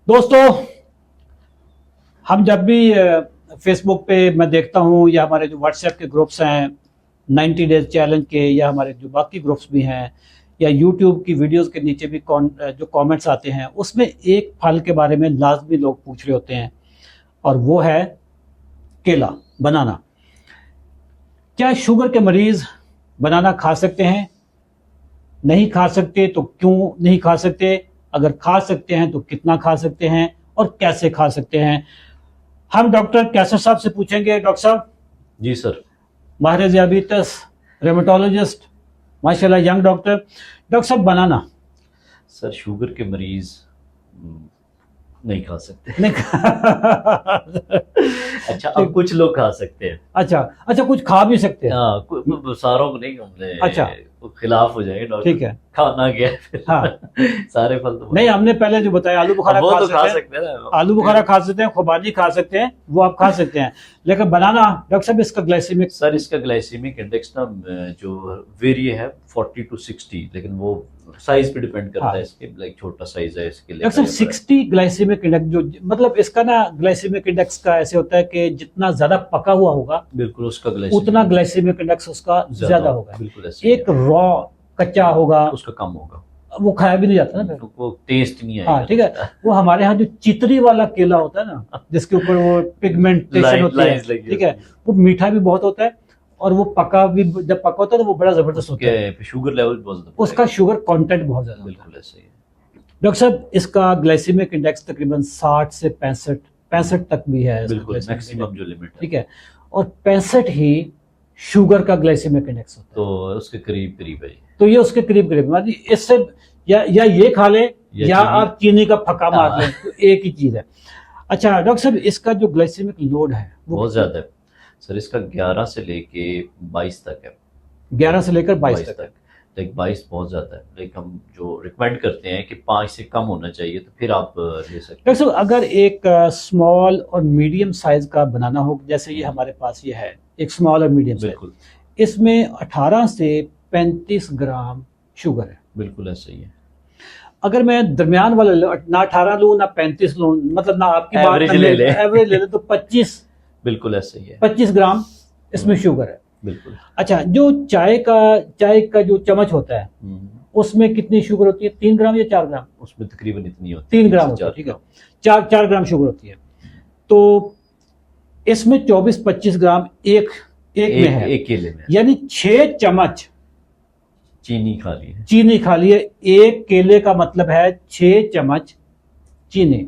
दोस्तों, हम जब भी फेसबुक पे मैं देखता हूँ या हमारे जो व्हाट्सएप के ग्रुप्स हैं 90 डेज चैलेंज के, या हमारे जो बाकी ग्रुप्स भी हैं, या यूट्यूब की वीडियोस के नीचे भी जो कमेंट्स आते हैं, उसमें एक फल के बारे में लाजमी लोग पूछ रहे होते हैं, और वो है केला, बनाना। क्या शुगर के मरीज बनाना खा सकते हैं? नहीं खा सकते तो क्यों नहीं खा सकते? अगर खा सकते हैं तो कितना खा सकते हैं और कैसे खा सकते हैं? हम डॉक्टर कैसर साहब से पूछेंगे। डॉक्टर साहब। जी सर। माहिर ज़ियाबीतस, रेमेटोलॉजिस्ट, माशाल्लाह यंग डॉक्टर। डॉक्टर साहब, बनाना सर शुगर के मरीज नहीं खा सकते। नहीं अच्छा, अब कुछ लोग खा सकते हैं। अच्छा, कुछ खा भी सकते हैं। हाँ, सारों को नहीं, हमने अच्छा, खिलाफ हो जाएंगे डॉक्टर। ठीक है, खाना क्या हाँ। सारे फल तो नहीं, हमने पहले जो बताया, आलू बुखारा वो तो खा सकते सकते हैं ना। आलू बुखारा खा सकते हैं, खुबानी खा सकते हैं, वो आप खा सकते हैं। लेकिन बनाना डॉक्टर साहब, इसका ग्लाइसेमिक सर, इसका ग्लाइसेमिक इंडेक्स ना जो वेरी है 40 to 60, लेकिन वो साइज पे डिपेंड करता है। इसके लाइक छोटा साइज है इसके लिए। डॉक्टर साहब, 60 ग्लाइसेमिक इंडेक्स, जो मतलब इसका ना ग्लाइसेमिक इंडेक्स का ऐसे होता है कि जितना ज्यादा पका हुआ होगा, बिल्कुल उसका उतना ग्लाइसेमिक इंडेक्स उसका ज्यादा होगा। बिल्कुल ऐसे। एक रॉ कच्चा होगा, उसका कम होगा, वो खाया भी नहीं जाता ना, वो टेस्ट नहीं आएगा। हाँ, ठीक है। वो हमारे यहाँ जो चितरी वाला केला होता है ना, जिसके ऊपर वो पिगमेंटेशन होती है, ठीक है, वो मीठा भी बहुत होता है, और वो पका भी, जब पका होता है तो वो बड़ा जबरदस्त होता है। शुगर लेवल बहुत ज्यादा, उसका शुगर कंटेंट बहुत ज्यादा। बिल्कुल ऐसे ही है। डॉक्टर साहब, इसका ग्लाइसेमिक इंडेक्स तकरीबन 60 से 65 तक भी है, बिल्कुल मैक्सिमम जो लिमिट है, ठीक है। और 65 ही शुगर का ग्लाइसेमिक इंडेक्स होता है, तो उसके करीब करीब है। तो ये उसके करीब करीब, मतलब इससे या ये खा ले या आप चीनी का फक्का मार लें, तो एक ही चीज है। अच्छा डॉक्टर साहब, इसका जो ग्लाइसेमिक लोड है वो बहुत ज्यादा है सर। इसका 11 से लेके 22 तक है। 11 से लेकर 22 तक। लाइक 22 बहुत ज्यादा है। लाइक हम जो रिकमेंड करते हैं कि 5 से कम होना चाहिए, तो फिर आप ले सकते हैं। डॉक्टर साहब, अगर एक स्मॉल और मीडियम साइज का बनाना हो, जैसे ये हमारे पास ये है, एक स्मॉल और मीडियम साइज, बिल्कुल इसमें 18 से 35 ग्राम शुगर है। बिल्कुल ऐसा ही है। अगर मैं दरमियान वाला ना 18 लूँ ना 35 लूँ, मतलब ना आपकी बात एवरेज ले ले तो 25, बिल्कुल ऐसा ही है। 25 ग्राम इसमें शुगर है। बिल्कुल। अच्छा, जो चाय का जो चम्मच होता है, उसमें कितनी शुगर होती है? 3 ग्राम या 4 ग्राम? उसमें तकरीबन इतनी होती है, 3 ग्राम होती है, ठीक है। 4 ग्राम शुगर होती है। तो इसमें 24-25 ग्राम एक में है, एक केले में, यानी 6 चम्मच चीनी खा ली है। चीनी खा ली है। एक केले का मतलब है 6 चम्मच चीनी।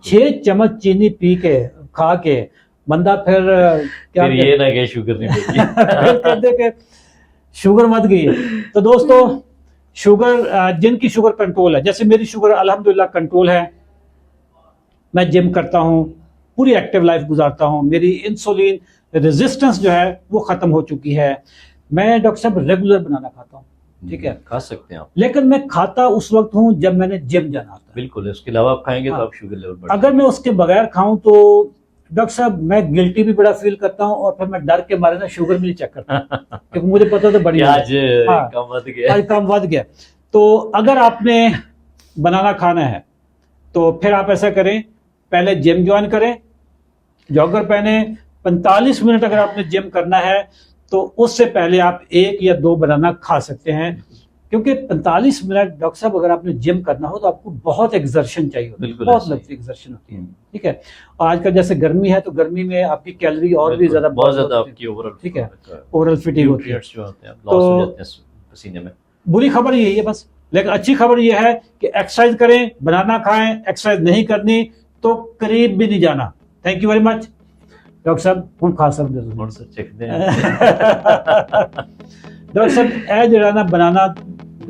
6 चम्मच चीनी पी के, खा के बंदा फिर क्या, फिर ये ना कि शुगर नहीं बढ़ी। कहते कि शुगर मत गई है। तो दोस्तों, शुगर, जिनकी शुगर कंट्रोल है, जैसे मेरी शुगर अल्हम्दुलिल्लाह कंट्रोल है, मैं जिम करता हूँ, पूरी एक्टिव लाइफ गुजारता हूँ, मेरी इंसुलिन रेजिस्टेंस जो है वो खत्म हो चुकी है। मैं डॉक्टर साहब रेगुलर बनाना खाता हूँ, ठीक है, खा सकते हैं आप, लेकिन मैं खाता उस वक्त हूँ जब मैंने जिम जाना था। बिल्कुल। उसके अलावा आप खाएंगे तो आप शुगर लेवल बढ़ अगर मैं उसके बगैर खाऊं तो डॉक्टर साहब मैं गिल्टी भी बड़ा फील करता हूं, और फिर मैं डर के मारे ना शुगर भी नहीं चेक करता, क्योंकि मुझे पता तो बड़ी आज कम वध गया। तो अगर आपने बनाना खाना है तो फिर आप ऐसा करें, पहले जिम ज्वाइन करें, जॉगर पहने, 45 मिनट अगर आपने जिम करना है तो उससे पहले आप 1 या 2 बनाना खा सकते हैं, क्योंकि 45 मिनट डॉक्टर साहब अगर आपने जिम करना हो तो आपको बहुत एक्सर्शन चाहिए होती है, बहुत लगती एक्सर्शन होती है, ठीक है। और आजकल जैसे गर्मी है तो गर्मी में आपकी कैलोरी और भी ज्यादा, बहुत ज्यादा आपकी ओवरऑल, ठीक है, ओवरऑल फिटिंग होती है, जो होते हैं लॉस हो जाते हैं पसीने में। बुरी खबर यही है बस। लेकिन अच्छी खबर यह है कि एक्सरसाइज करें, बनाना खाएं। एक्सरसाइज नहीं करनी तो करीब भी नहीं जाना। Thank you very much doctor साहब। हम खा सकते डॉक्टर साहब, ए जरा ना बनाना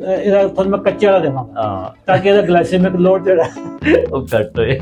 मैं कच्चा देवांगा ताकि ग्लाइसेमिक लोड जो है घट होए।